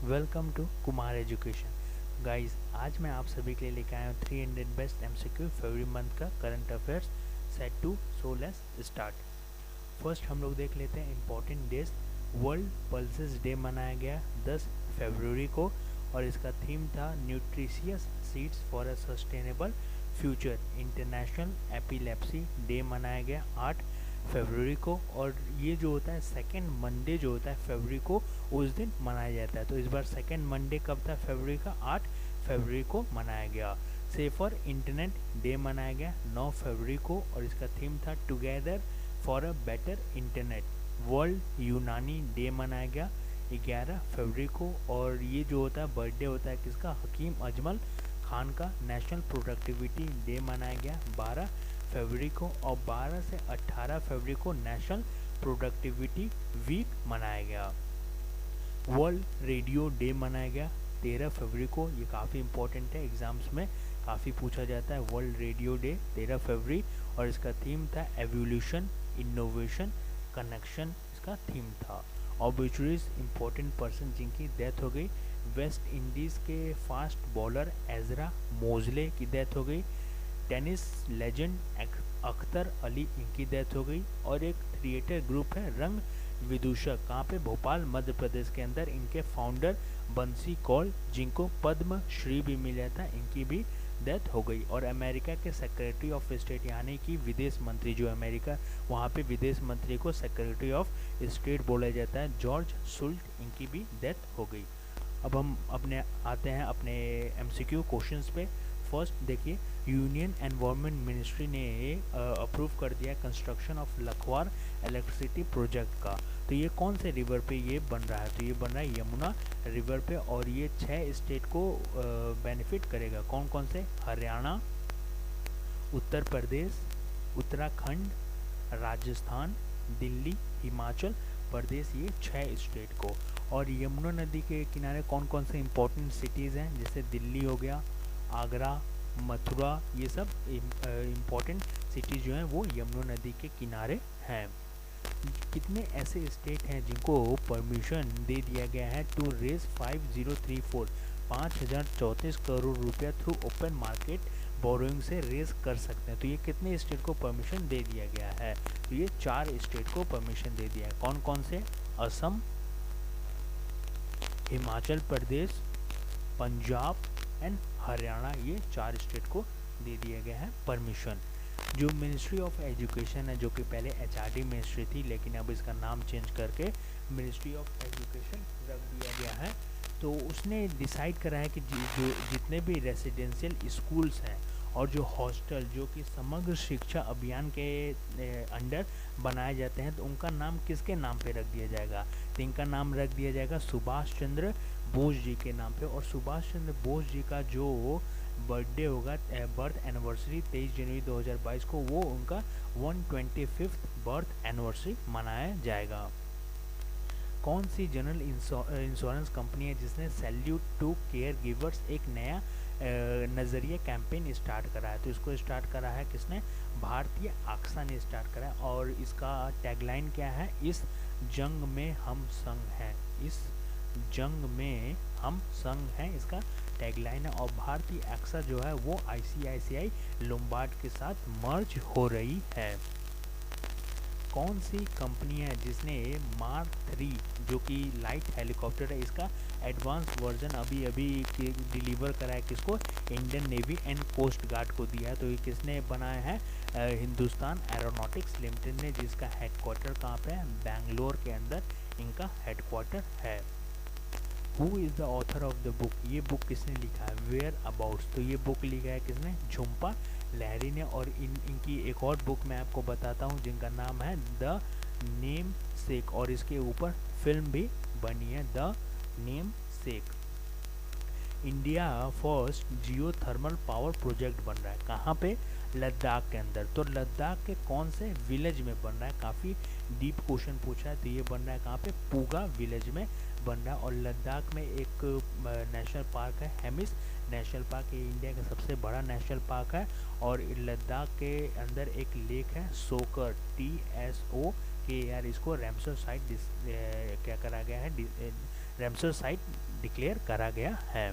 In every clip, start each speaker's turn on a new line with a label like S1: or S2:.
S1: Welcome to Kumar education. Guys, आज मैं आप सभी के लिए लेकर आया हूँ 300 बेस्ट एमसीक्यू फरवरी मंथ का current affairs set two. So let's start. First हम लोग देख लेते हैं important days. World pulses day मनाया गया 10 फरवरी को और इसका थीम था nutritious seeds for a sustainable future. International epilepsy day मनाया गया 8 फरवरी को और ये जो होता है सेकेंड मंडे जो होता है फरवरी को उस दिन मनाया जाता है। तो इस बार सेकेंड मंडे कब था? फरवरी का 8 फरवरी को मनाया गया। सेफर इंटरनेट डे मनाया गया 9 फरवरी को और इसका थीम था together for a better internet. World यूनानी डे मनाया गया 11 फरवरी को और ये जो होता है बर्थडे होता है किसका? हकीम अजमल खान का। नेशनल प्रोडक्टिविटी डे मनाया गया 12 फरवरी को और 12 से 18 फरवरी को नेशनल प्रोडक्टिविटी वीक मनाया गया। वर्ल्ड रेडियो डे मनाया गया 13 फरवरी को। ये काफ़ी इंपॉर्टेंट है, एग्जाम्स में काफ़ी पूछा जाता है। वर्ल्ड रेडियो डे 13 फरवरी और इसका थीम था एवोल्यूशन इनोवेशन कनेक्शन, इसका थीम था। ऑब्ituaries इंपॉर्टेंट पर्सन जिनकी डेथ हो गई। वेस्ट इंडीज़ के फास्ट बॉलर एजरा मोजले की डेथ हो गई। टेनिस लेजेंड अख्तर अली इनकी डेथ हो गई। और एक थिएटर ग्रुप है रंग विदूषक, कहाँ पे? भोपाल मध्य प्रदेश के अंदर। इनके फाउंडर बंसी कौल जिनको पद्म श्री भी मिला था, इनकी भी डेथ हो गई। और अमेरिका के सेक्रेटरी ऑफ स्टेट यानी कि विदेश मंत्री, जो अमेरिका वहाँ पे विदेश मंत्री को सेक्रेटरी ऑफ स्टेट बोला जाता है, जॉर्ज सुल्ट, इनकी भी डेथ हो गई। अब हम अपने आते हैं अपने एमसीक्यू क्वेश्चंस पे। फर्स्ट देखिए, यूनियन एनवायरनमेंट मिनिस्ट्री ने अप्रूव कर दिया construction of Lakhwar electricity project का। तो ये कौन से रिवर पे ये बन रहा है? तो ये बन रहा है यमुना रिवर पे और ये 6 स्टेट को बेनिफिट करेगा। कौन कौन से? हरियाणा, उत्तर प्रदेश, उत्तराखंड, राजस्थान, दिल्ली, हिमाचल प्रदेश, ये 6 स्टेट को। और यमुना नदी के किनारे कौन कौन से इंपॉर्टेंट सिटीज़ हैं? जैसे दिल्ली हो गया, आगरा, मथुरा, ये सब इम्पॉर्टेंट सिटीज़ जो हैं वो यमुना नदी के किनारे हैं। कितने ऐसे स्टेट हैं जिनको परमिशन दे दिया गया है टू रेज 5034 5034 करोड़ रुपया थ्रू ओपन मार्केट बोरोइंग से रेज कर सकते हैं? तो ये कितने स्टेट को परमिशन दे दिया गया है? तो ये 4 स्टेट को परमिशन दे दिया है। कौन कौन से? असम, हिमाचल प्रदेश, पंजाब एंड हरियाणा, ये 4 स्टेट को दे दिया गया है परमिशन। जो मिनिस्ट्री ऑफ एजुकेशन है, जो कि पहले एचआरडी मिनिस्ट्री थी लेकिन अब इसका नाम चेंज करके मिनिस्ट्री ऑफ एजुकेशन रख दिया गया है, तो उसने डिसाइड करा है कि जो जितने भी रेसिडेंशियल स्कूल्स हैं और जो हॉस्टल जो कि समग्र शिक्षा अभियान के अंडर बनाए जाते हैं, तो उनका नाम किसके नाम पे रख दिया जाएगा? तो इनका नाम रख दिया जाएगा सुभाष चंद्र बोस जी के नाम पे। और सुभाष चंद्र बोस जी का जो बर्थडे होगा, बर्थ एनिवर्सरी 23 जनवरी 2022 को, वो उनका 125th बर्थ एनिवर्सरी मनाया जाएगा। कौन सी जनरल इंश्योरेंस कंपनी है जिसने सैल्यूट टू केयर गिवर्स एक नया नज़रिया कैंपेन स्टार्ट करा है? तो इसको स्टार्ट करा है किसने? भारतीय आक्सा ने स्टार्ट करा है। और इसका टैगलाइन क्या है? इस जंग में हम संग हैं, इस जंग में हम संग हैं, इसका टैगलाइन है। और भारतीय आक्सा जो है वो आईसीआईसीआई लोम्बार्ड के साथ मर्ज हो रही है। कौन सी कंपनी है जिसने मार्क 3 जो कि लाइट हेलीकॉप्टर है, इसका एडवांस वर्जन अभी अभी डिलीवर करा है? किसको? Indian navy and coast guard को दिया है। तो ये किसने बनाया है? हिंदुस्तान एरोनॉटिक्स लिमिटेड ने, जिसका हेडक्वार्टर कहाँ पे है? बेंगलोर के अंदर इनका हेडक्वार्टर है। Who is the author of the book? ये बुक किसने लिखा है? Whereabouts. तो ये बुक लिखा है किसने? झुम्पा लहरी ने। और इनकी एक और बुक मैं आपको बताता हूँ जिनका नाम है द नेम सेक, और इसके ऊपर फिल्म भी बनी है, the name sec. India first Jio thermal power project बन रहा है कहाँ पे? लद्दाख के अंदर। तो लद्दाख के कौन से विलेज में बन रहा है? काफ़ी डीप क्वेश्चन पूछा है। तो ये बन रहा है कहाँ पे? पूगा विलेज में बन रहा है। और लद्दाख में एक नेशनल पार्क है, हेमिस नेशनल पार्क, ये इंडिया का सबसे बड़ा नेशनल पार्क है। और लद्दाख के अंदर एक लेक है सोकर, TSOKR, इसको रैमसर साइट क्या करा गया है, रामसर साइट डिक्लेयर करा गया है।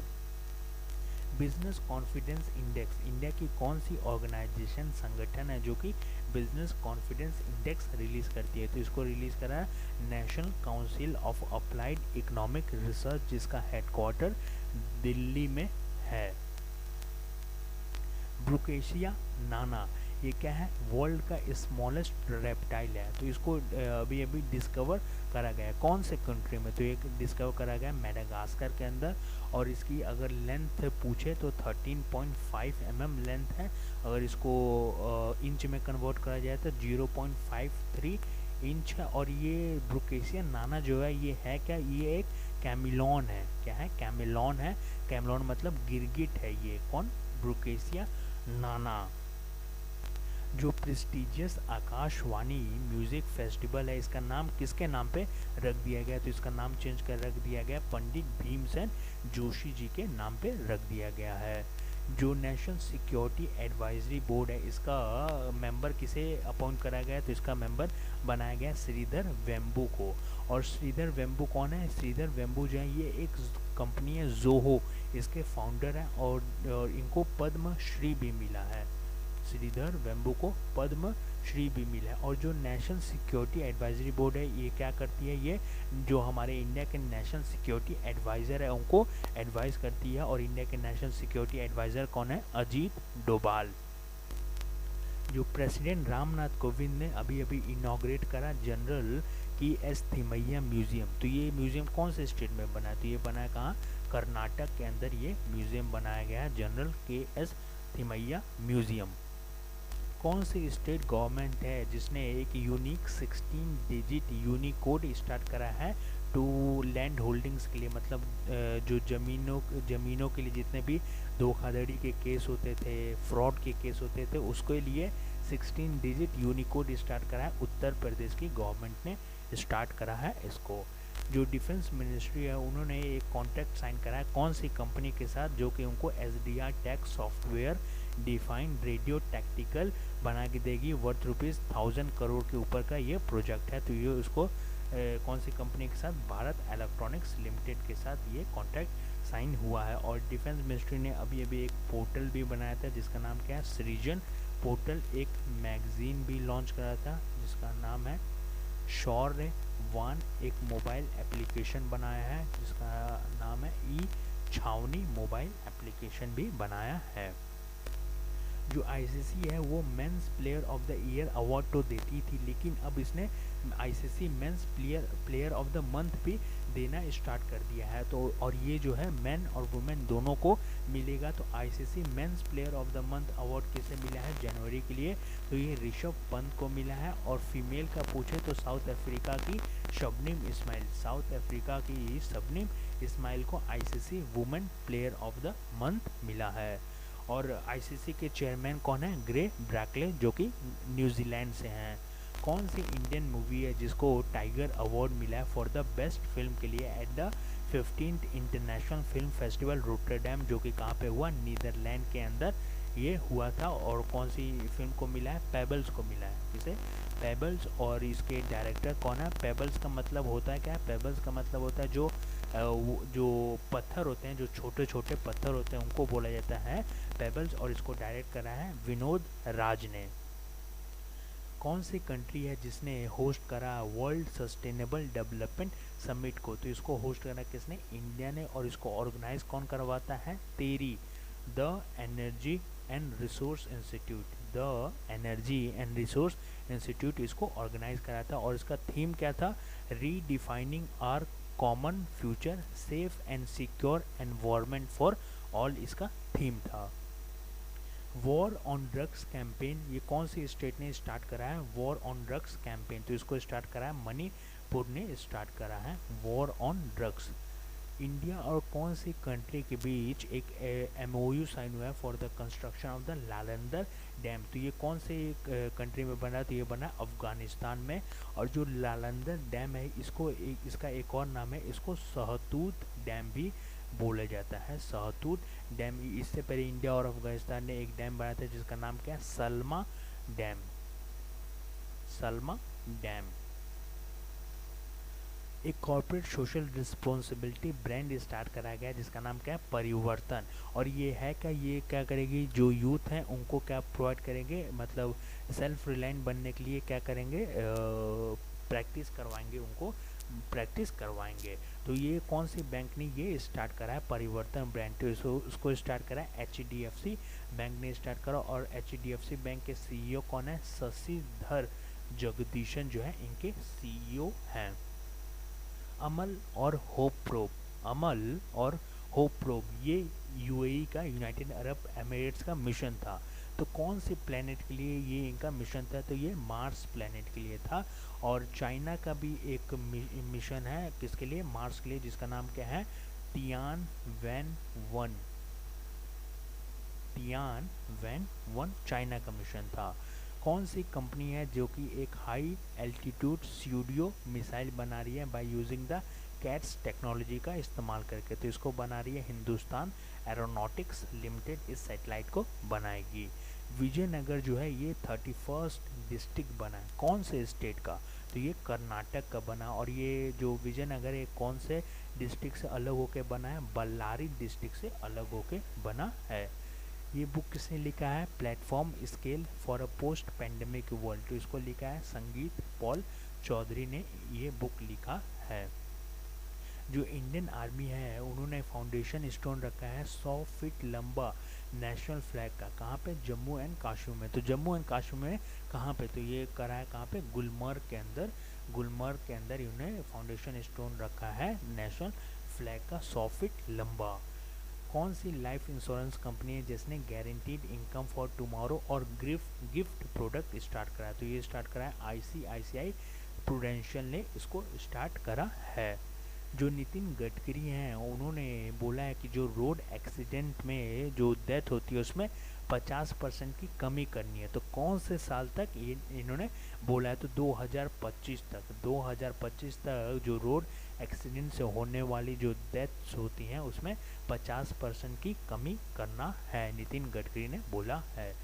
S1: बिजनेस कॉन्फिडेंस इंडेक्स, इंडिया की कौन सी ऑर्गेनाइजेशन संगठन है जो कि बिजनेस कॉन्फिडेंस इंडेक्स रिलीज करती है? तो इसको रिलीज करा है national council of applied economic research, जिसका हेडक्वार्टर दिल्ली में है। ब्रुकेशिया नाना, ये क्या है? वर्ल्ड का स्मॉलेस्ट रेप्टाइल है। तो इसको अभी अभी डिस्कवर करा गया है। कौन से कंट्री में? तो ये डिस्कवर करा गया मेडागास्कर के अंदर, और इसकी अगर लेंथ पूछे तो 13.5 mm लेंथ है। अगर इसको इंच में कन्वर्ट करा जाए तो 0.53 इंच है। और ये ब्रुकेशिया नाना जो है ये है क्या? ये एक कैमिलॉन है। क्या है? कैमिलॉन है। कैमिलॉन मतलब गिरगिट है ये। कौन? ब्रुकेशिया नाना। जो प्रेस्टिजियस आकाशवाणी म्यूजिक फेस्टिवल है, इसका नाम किसके नाम पे रख दिया गया? तो इसका नाम चेंज कर रख दिया गया पंडित भीमसेन जोशी जी के नाम पे रख दिया गया है। जो नेशनल सिक्योरिटी एडवाइजरी बोर्ड है, इसका मेंबर किसे अपॉइंट करा गया? तो इसका मेंबर बनाया गया श्रीधर वेम्बू को। और श्रीधर वेम्बू कौन है? श्रीधर वेम्बू जो है ये एक कंपनी है जोहो, इसके फाउंडर हैं, और इनको पद्म श्री भी मिला है। श्रीधर वेम्बू को पद्म श्री भी मिला है। और जो नेशनल सिक्योरिटी एडवाइजरी बोर्ड है ये क्या करती है? ये जो हमारे इंडिया के नेशनल सिक्योरिटी एडवाइज़र है उनको एडवाइस करती है। और इंडिया के नेशनल सिक्योरिटी एडवाइज़र कौन है? अजीत डोभाल। जो प्रेसिडेंट रामनाथ कोविंद ने अभी अभी इनॉग्रेट करा जनरल के.एस. थिमैया म्यूजियम। तो ये म्यूजियम कौन से स्टेट में बना है? तो ये बना है कहाँ? कर्नाटक के अंदर ये म्यूजियम बनाया गया है, जनरल के.एस. थिमैया म्यूजियम। कौन सी स्टेट गवर्नमेंट है जिसने एक यूनिक 16 डिजिट यूनिकोड स्टार्ट करा है टू लैंड होल्डिंग्स के लिए? मतलब जो ज़मीनों के लिए जितने भी धोखाधड़ी के केस होते थे, फ्रॉड के केस होते थे, उसके लिए 16 डिजिट यूनिकोड स्टार्ट करा है। उत्तर प्रदेश की गवर्नमेंट ने स्टार्ट करा है इसको। जो डिफेंस मिनिस्ट्री है उन्होंने एक कॉन्ट्रैक्ट साइन करा है कौन सी कंपनी के साथ? जो कि उनको SDR टैक सॉफ्टवेयर डिफाइंड रेडियो टैक्टिकल बना के देगी, वर्थ ₹1000 करोड़ के ऊपर का ये प्रोजेक्ट है। तो ये उसको कौन सी कंपनी के साथ? भारत इलेक्ट्रॉनिक्स लिमिटेड के साथ ये कॉन्ट्रैक्ट साइन हुआ है। और डिफेंस मिनिस्ट्री ने अभी अभी एक पोर्टल भी बनाया था जिसका नाम क्या है? सृजन पोर्टल। एक मैगजीन भी लॉन्च करा था जिसका नाम है शौर्य वन। एक मोबाइल एप्लीकेशन बनाया है जिसका नाम है ई छावनी मोबाइल एप्लीकेशन भी बनाया है। जो ICC है वो men's player of the year award तो देती थी, लेकिन अब इसने ICC men's player of the month भी देना स्टार्ट कर दिया है। तो और ये जो है मेन और वुमेन दोनों को मिलेगा। तो ICC men's player of the month award किसे मिला है जनवरी के लिए? तो ये ऋषभ पंत को मिला है। और फीमेल का पूछे तो साउथ अफ्रीका की शबनीम इस्माइल, साउथ अफ्रीका की शबनीम इस्माइल को ICC women player of the month मिला है। और ICC के चेयरमैन कौन है? ग्रे ब्रैकले, जो कि न्यूजीलैंड से हैं। कौन सी इंडियन मूवी है जिसको टाइगर अवार्ड मिला है फॉर द बेस्ट फिल्म के लिए at the 15th international film festival Rotterdam, जो कि कहाँ पे हुआ? नीदरलैंड के अंदर ये हुआ था। और कौन सी फिल्म को मिला है? पेबल्स को मिला है। किसे? पेबल्स। और इसके डायरेक्टर कौन है? पेबल्स का मतलब होता है क्या? पेबल्स का मतलब होता है जो पत्थर होते हैं, जो छोटे छोटे पत्थर होते हैं उनको बोला जाता है पेबल्स। और इसको डायरेक्ट करा है विनोद राज ने। कौन सी कंट्री है जिसने होस्ट करा वर्ल्ड सस्टेनेबल डेवलपमेंट समिट को? तो इसको होस्ट करा किसने? इंडिया ने। और इसको ऑर्गेनाइज कौन करवाता है? TERI the energy and resource institute, the energy and resource institute इसको ऑर्गेनाइज करा था। और इसका थीम क्या था? Redefining our common future, safe and secure environment for all, इसका थीम था। वॉर ऑन ड्रग्स कैंपेन ये कौन सी स्टेट ने स्टार्ट करा है? वॉर ऑन ड्रग्स कैंपेन, तो इसको स्टार्ट करा है मणिपुर ने स्टार्ट करा है वॉर ऑन ड्रग्स। इंडिया और कौन सी कंट्री के बीच एक MOU साइन हुआ है for the construction of the Lalandar dam? तो ये कौन से कंट्री में बना? तो ये बना अफगानिस्तान में। और जो लालंदर डैम है इसका एक और नाम है, इसको सहतूत डैम भी बोला जाता है। सहतूत डैम। इससे पहले इंडिया और अफगानिस्तान ने एक डैम बनाया था जिसका नाम क्या है? सलमा डैम। सलमा डैम। एक corporate social responsibility brand start कराया गया जिसका नाम क्या है, परिवर्तन। और ये है क्या, ये क्या करेगी, जो यूथ हैं उनको क्या प्रोवाइड करेंगे, मतलब सेल्फ रिलायंट बनने के लिए क्या करेंगे, प्रैक्टिस करवाएंगे, उनको प्रैक्टिस करवाएंगे। तो ये कौन सी बैंक ने ये स्टार्ट करा है, परिवर्तन ब्रांड, तो उसको स्टार्ट करा है HDFC बैंक ने स्टार्ट करा। और HDFC बैंक के CEO कौन है, शशिधर जगदीशन जो है इनके CEO हैं। अमल और होप प्रोब, अमल और होप प्रोब ये UAE का, यूनाइटेड अरब एमिरेट्स का मिशन था। तो कौन से प्लेनेट के लिए ये इनका मिशन था, तो ये मार्स प्लेनेट के लिए था। और चाइना का भी एक मिशन है, किसके लिए, मार्स के लिए, जिसका नाम क्या है, तियानवेन-1, तियानवेन-1 चाइना का मिशन था। कौन सी कंपनी है जो कि एक हाई एल्टीट्यूड स्यूडियो मिसाइल बना रही है by using the cats technology का इस्तेमाल करके, तो इसको बना रही है हिंदुस्तान एरोनॉटिक्स लिमिटेड, इस सैटेलाइट को बनाएगी। विजयनगर जो है ये 31st डिस्ट्रिक्ट बना है, कौन से स्टेट का, तो ये कर्नाटक का बना। और ये जो विजयनगर है कौन से डिस्ट्रिक्ट से अलग होके बना है, बल्लारी डिस्ट्रिक्ट से अलग होके बना है। ये बुक किसने लिखा है, platform scale for a post pandemic world, तो इसको लिखा है संगीत पॉल चौधरी ने ये बुक लिखा है। जो इंडियन आर्मी है उन्होंने फाउंडेशन स्टोन रखा है 100 फीट लंबा नेशनल फ्लैग का, कहाँ पे, जम्मू एंड कश्मीर में। तो जम्मू एंड कश्मीर में कहाँ पे, तो ये करा है कहाँ पे, गुलमर्ग के अंदर, गुलमर्ग के अंदर इन्होंने फाउंडेशन स्टोन रखा है नेशनल फ्लैग का 100 फीट लंबा। कौन सी लाइफ इंश्योरेंस कंपनी है जिसने गारंटीड इनकम फॉर टुमारो और गिफ्ट प्रोडक्ट स्टार्ट करा है, तो ये स्टार्ट करा है ICICI प्रूडेंशियल ने इसको स्टार्ट करा है। जो नितिन गडकरी हैं उन्होंने बोला है कि जो रोड एक्सीडेंट में जो डेथ होती है उसमें 50% की कमी करनी है, तो कौन से साल तक ये इन्होंने बोला है, तो 2025 तक, 2025 तक जो रोड एक्सीडेंट से होने वाली जो डेथ्स होती हैं उसमें 50% की कमी करना है, नितिन गडकरी ने बोला है।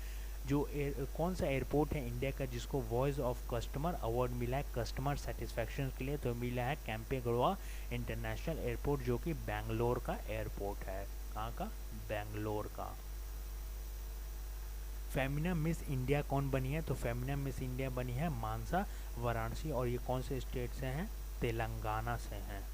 S1: जो कौन सा एयरपोर्ट है इंडिया का जिसको वॉइस ऑफ कस्टमर अवार्ड मिला है कस्टमर सेटिस्फेक्शन के लिए, तो मिला है कैंपे गढ़वा इंटरनेशनल एयरपोर्ट जो कि बेंगलोर का एयरपोर्ट है, कहाँ का, बेंगलोर का। फेमिना मिस इंडिया कौन बनी है, तो फेमिना मिस इंडिया बनी है मानसा वाराणसी, और ये कौन से स्टेट से हैं, तेलंगाना से हैं।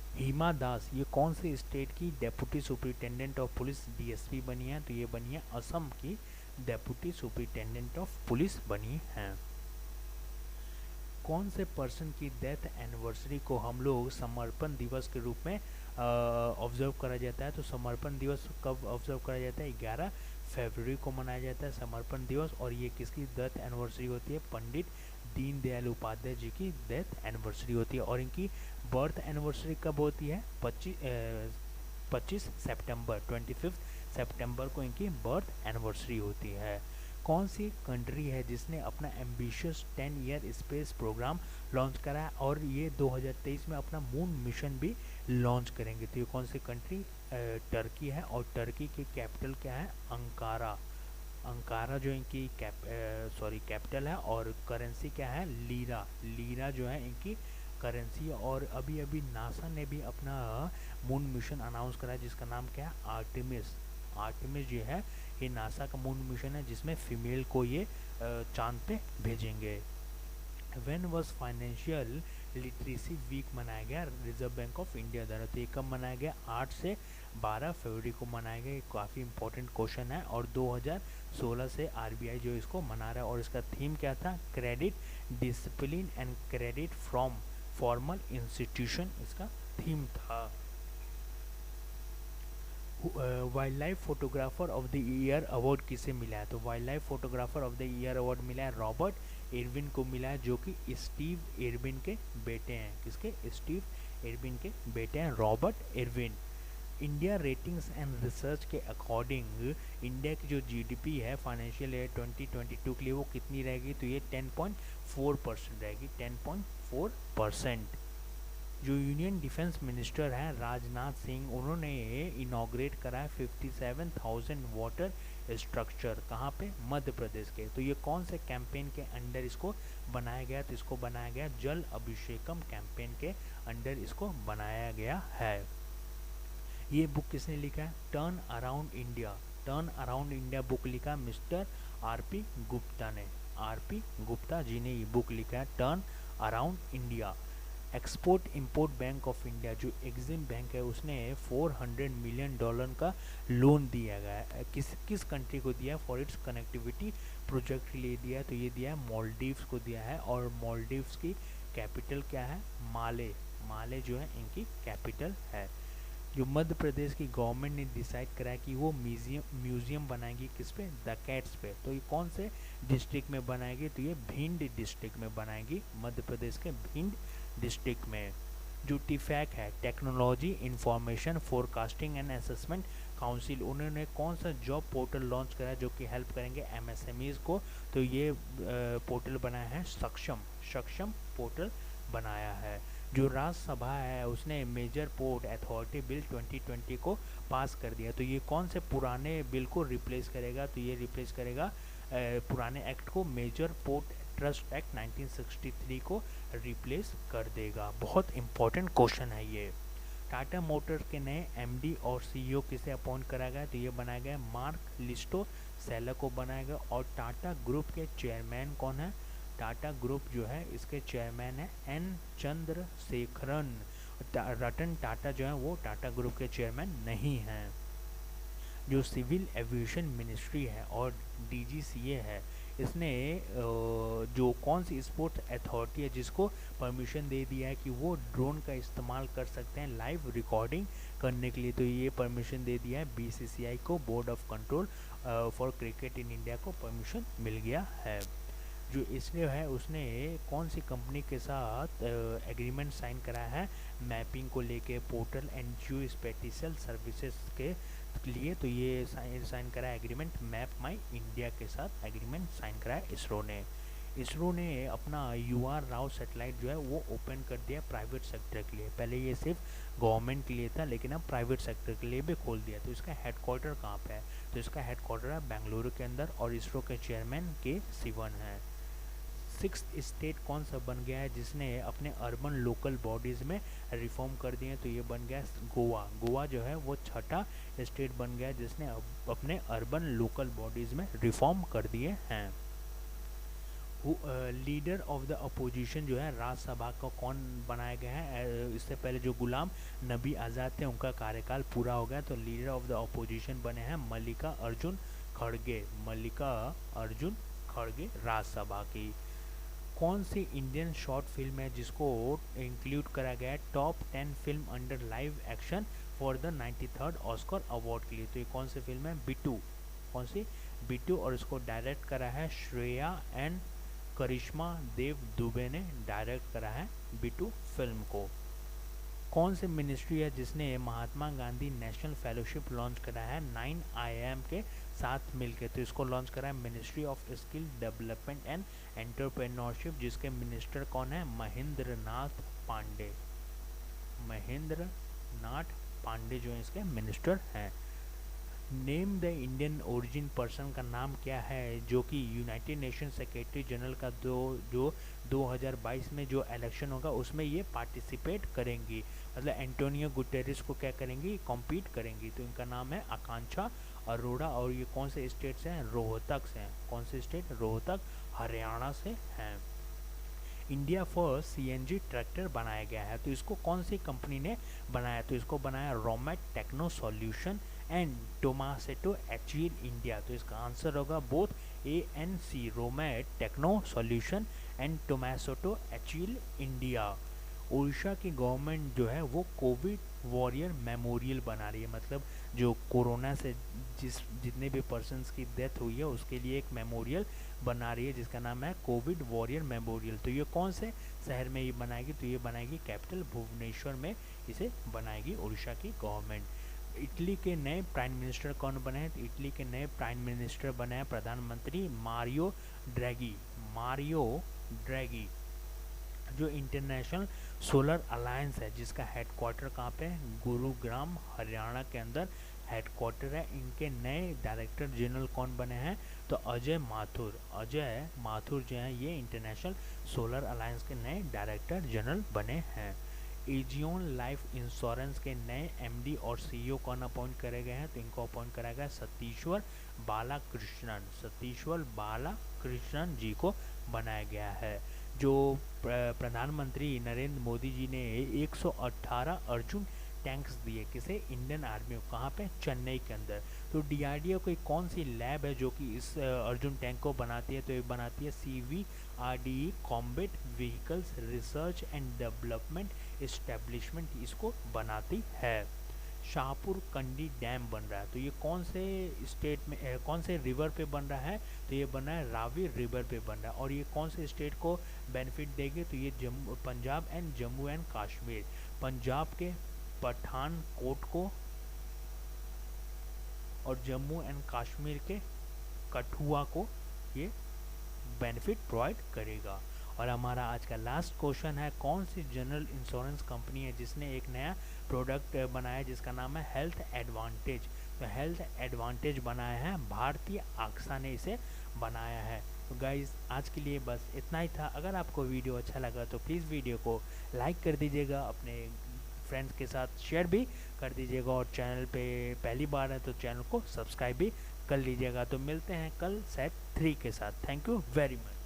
S1: हिमा दास ये कौन से स्टेट की deputy superintendent of police DSP बनी है, तो ये बनी है असम की डेप्यूटी सुपरिटेंडेंट ऑफ पुलिस बनी है। कौन से पर्सन की डेथ एनिवर्सरी को हम लोग समर्पण दिवस के रूप में ऑब्जर्व करा जाता है, तो समर्पण दिवस कब ऑब्जर्व करा जाता है, 11 फरवरी को मनाया जाता है समर्पण दिवस। और ये किसकी डेथ एनिवर्सरी होती है, पंडित दीनदयाल उपाध्याय जी की डेथ एनिवर्सरी होती है। और इनकी बर्थ एनिवर्सरी कब होती है, 25 सितंबर, 25 सितंबर को इनकी बर्थ एनिवर्सरी होती है। कौन सी कंट्री है जिसने अपना ambitious 10 year space programme launch करा है और ये 2023 में अपना मून मिशन भी लॉन्च करेंगे, तो ये कौन सी कंट्री, टर्की है। और टर्की की कैपिटल क्या है, अंकारा, अंकारा जो इनकी कैपिटल है। और करेंसी क्या है, लीरा, लीरा जो है इनकी करेंसी है। और अभी अभी नासा ने भी अपना मून मिशन अनाउंस करा है जिसका नाम क्या है, आर्टेमिस, आर्टेमिस जो है ये नासा का मून मिशन है जिसमें फीमेल को ये चांद पे भेजेंगे। When was financial literacy week मनाया गया रिजर्व बैंक ऑफ इंडिया द्वारा, तो ये कब मनाया गया, 8 से 12 फरवरी को मनाया गया। ये काफ़ी इंपॉर्टेंट क्वेश्चन है। और 2016 से RBI जो इसको मना रहा है। और इसका थीम क्या था, credit discipline and credit from formal institution इसका थीम था। Wild life photographer of the year award किसे मिला है, तो wild life photographer of the year award मिला है रॉबर्ट इरविन को मिला है जो कि स्टीव इरविन के बेटे हैं, किसके, स्टीव इरविन के बेटे हैं Robert Irwin. India ratings and research के अकॉर्डिंग इंडिया की जो GDP है फाइनेंशियल ईयर 2022 के लिए वो कितनी रहेगी, तो ये 10.4% रहेगी, 10.4%। जो यूनियन डिफेंस मिनिस्टर हैं राजनाथ सिंह, उन्होंने इनॉग्रेट करा है 57,000 वाटर स्ट्रक्चर। कहाँ पे? मध्य प्रदेश के। तो ये कौन से कैंपेन के अंडर इसको बनाया गया? तो इसको बनाया गया जल अभिषेकम कैंपेन के अंडर इसको बनाया गया है। ये बुक किसने लिखा है? Turn around India. Turn around India book लिखा मिस्टर आरपी गुप्ता ने। आरपी गुप्ता जी ने ये बुक लिखा है turn around India. Export import bank of India जो एग्जिम बैंक है, उसने $400 मिलियन का लोन दिया गया है। किस कंट्री को दिया है? फॉर इट्स कनेक्टिविटी प्रोजेक्ट के लिए दिया है। तो ये दिया है मालदीव्स को दिया है, और मालदीव्स की कैपिटल क्या है? माले। माले जो है इनकी कैपिटल है। जो मध्य प्रदेश की गवर्नमेंट ने डिसाइड करा कि वो म्यूजियम बनाएगी किस पे? डकैट्स पे। तो ये कौन से डिस्ट्रिक्ट में बनाएगी? तो ये भिंड डिस्ट्रिक्ट में बनाएगी, मध्य प्रदेश के भिंड डिस्ट्रिक्ट में। जो टीफैक है, technology information forecasting and assessment council, उन्होंने कौन सा जॉब पोर्टल लॉन्च करा जो कि हेल्प करेंगे एमएसएमईज को? तो ये पोर्टल बनाया है सक्षम पोर्टल बनाया है। जो राज्यसभा है उसने मेजर पोर्ट अथॉरिटी बिल 2020 को पास कर दिया। तो ये कौन से पुराने बिल को रिप्लेस करेगा? तो ये रिप्लेस करेगा पुराने एक्ट को, मेजर पोर्ट ट्रस्ट एक्ट 1963 को रिप्लेस कर देगा। बहुत इंपॉर्टेंट क्वेश्चन है ये। टाटा मोटर्स के नए एमडी और सीईओ किसे अपॉइंट कराया गया? तो ये बनाया गया मार्क लिस्टो सेलर को बनाया गया। और टाटा ग्रुप के चेयरमैन कौन है? टाटा ग्रुप जो है इसके चेयरमैन है एन चंद्रशेखरन। रतन टाटा जो है वो टाटा ग्रुप के चेयरमैन नहीं हैं। जो सिविल एविएशन मिनिस्ट्री है और डीजीसीए है, इसने जो कौन सी स्पोर्ट अथॉरिटी है जिसको परमिशन दे दिया है कि वो ड्रोन का इस्तेमाल कर सकते हैं लाइव रिकॉर्डिंग करने के लिए? तो ये परमिशन दे दिया है बीसीसीआई को, board of control for cricket in India को परमिशन मिल गया है। जो इसलिए है उसने कौन सी कंपनी के साथ एग्रीमेंट साइन कराया है मैपिंग को लेके, portal and Jio spatial services के लिए? तो ये साइन करा एग्रीमेंट मैप माई इंडिया के साथ एग्रीमेंट साइन करा है इसरो ने। इसरो ने अपना यूआर राव सैटेलाइट जो है वो ओपन कर दिया प्राइवेट सेक्टर के लिए। पहले ये सिर्फ गवर्नमेंट के लिए था, लेकिन अब प्राइवेट सेक्टर के लिए भी खोल दिया। तो इसका हेडक्वार्टर कहाँ पे है? तो इसका हेडक्वार्टर है बेंगलुरु के अंदर, और इसरो के चेयरमैन के सिवन है। 6th स्टेट कौन सा बन गया है जिसने अपने अर्बन लोकल बॉडीज़ में रिफॉर्म कर दिए? तो ये बन गया गोवा। गोवा जो है वो 6ठा स्टेट बन गया जिसने अपने अर्बन लोकल बॉडीज़ में रिफॉर्म कर दिए हैं। लीडर ऑफ द अपोजिशन जो है राज्यसभा का कौन बनाया गया है? इससे पहले जो गुलाम नबी आज़ाद थे उनका कार्यकाल पूरा हो गया, तो लीडर ऑफ द अपोजिशन बने हैं मल्लिका अर्जुन खड़गे। मल्लिका अर्जुन खड़गे राज्यसभा की। कौन सी इंडियन शॉर्ट फिल्म है जिसको इंक्लूड करा गया है top 10 film under live action for the 93rd Oscar award के लिए? तो ये कौन सी फिल्म है? बिट्टू। कौन सी? बिट्टू। और इसको डायरेक्ट करा है श्रेया एंड करिश्मा देव दुबे ने डायरेक्ट करा है बिट्टू फिल्म को। कौन सी मिनिस्ट्री है जिसने Mahatma Gandhi national fellowship launch करा है 9 IIM के साथ मिलकर? तो इसको लॉन्च करा है ministry of skill development and entrepreneurship, जिसके मिनिस्टर कौन है? महेंद्र नाथ पांडे। महेंद्र नाथ पांडे जो है इसके मिनिस्टर हैं। Name the Indian origin person का नाम क्या है जो कि यूनाइटेड नेशन सेक्रेटरी जनरल का जो 2022 में जो इलेक्शन होगा उसमें ये पार्टिसिपेट करेंगी? मतलब एंटोनियो गुटेरेस को क्या करेंगी? कॉम्पीट करेंगी। तो इनका नाम है आकांक्षा अरोड़ा। और ये कौन से स्टेट से हैं? रोहतक से हैं। कौन से स्टेट? रोहतक, हरियाणा से हैं। इंडिया फर्स्ट सीएनजी ट्रैक्टर बनाया गया है, तो इसको कौन सी कंपनी ने बनाया? तो इसको बनाया Romat Techno Solution and Tomasetto Achille India. तो इसका आंसर होगा both ANC, Romat Techno Solution and Tomasetto Achille India. Orissa की गवर्नमेंट जो है वो कोविड वॉरियर मेमोरियल बना रही है, मतलब जो कोरोना से जितने भी पर्सन्स की डेथ हुई है उसके लिए एक मेमोरियल बना रही है जिसका नाम है कोविड वॉरियर मेमोरियल। तो ये कौन से शहर में ये बनाएगी? तो ये बनाएगी कैपिटल भुवनेश्वर में, इसे बनाएगी उड़ीसा की गवर्नमेंट। इटली के नए प्राइम मिनिस्टर कौन बने हैं? तो इटली के नए प्राइम मिनिस्टर बने हैं प्रधानमंत्री मारियो ड्रैगी। मारियो ड्रैगी जो इंटरनेशनल सोलर अलायंस है जिसका हेडक्वार्टर कहाँ पे है, गुरुग्राम हरियाणा के अंदर हेडक्वार्टर है। इनके नए डायरेक्टर जनरल कौन बने हैं, तो अजय माथुर जो है ये इंटरनेशनल सोलर अलायंस के नए डायरेक्टर जनरल बने हैं। एजियोन लाइफ इंश्योरेंस के नए एमडी और सीईओ कौन अपॉइंट करे गए हैं, तो इनको अपॉइंट करा गया सतीश्वर बालाकृष्णन जी को बनाया गया है। जो प्रधानमंत्री नरेंद्र मोदी जी ने 118 अर्जुन टैंक्स दिए किसे, इंडियन आर्मी को, कहाँ पे, चेन्नई के अंदर। तो डीआरडीओ की कौन सी लैब है जो कि इस अर्जुन टैंक को बनाती है, तो ये बनाती है CVRDE combat vehicles research and development establishment, इसको बनाती है। शाहपुर कंडी डैम बन रहा है, तो ये कौन से स्टेट में कौन से रिवर पे बन रहा है, तो ये बन रहा है रावी रिवर पे बन रहा है। और ये कौन से स्टेट को बेनिफिट देगी, तो ये पंजाब एंड जम्मू एंड कश्मीर, पंजाब के पठानकोट को और जम्मू एंड कश्मीर के कठुआ को ये बेनिफिट प्रोवाइड करेगा। और हमारा आज का लास्ट क्वेश्चन है, कौन सी जनरल इंश्योरेंस कंपनी है जिसने एक नया प्रोडक्ट बनाया जिसका नाम है हेल्थ एडवांटेज। तो हेल्थ एडवांटेज बनाया है भारतीय आक्सा ने इसे बनाया है। तो गाइज़ आज के लिए बस इतना ही था। अगर आपको वीडियो अच्छा लगा तो प्लीज़ वीडियो को लाइक कर दीजिएगा, अपने फ्रेंड्स के साथ शेयर भी कर दीजिएगा, और चैनल पे पहली बार है तो चैनल को सब्सक्राइब भी कर लीजिएगा। तो मिलते हैं कल सेट 3 के साथ। Thank you very much.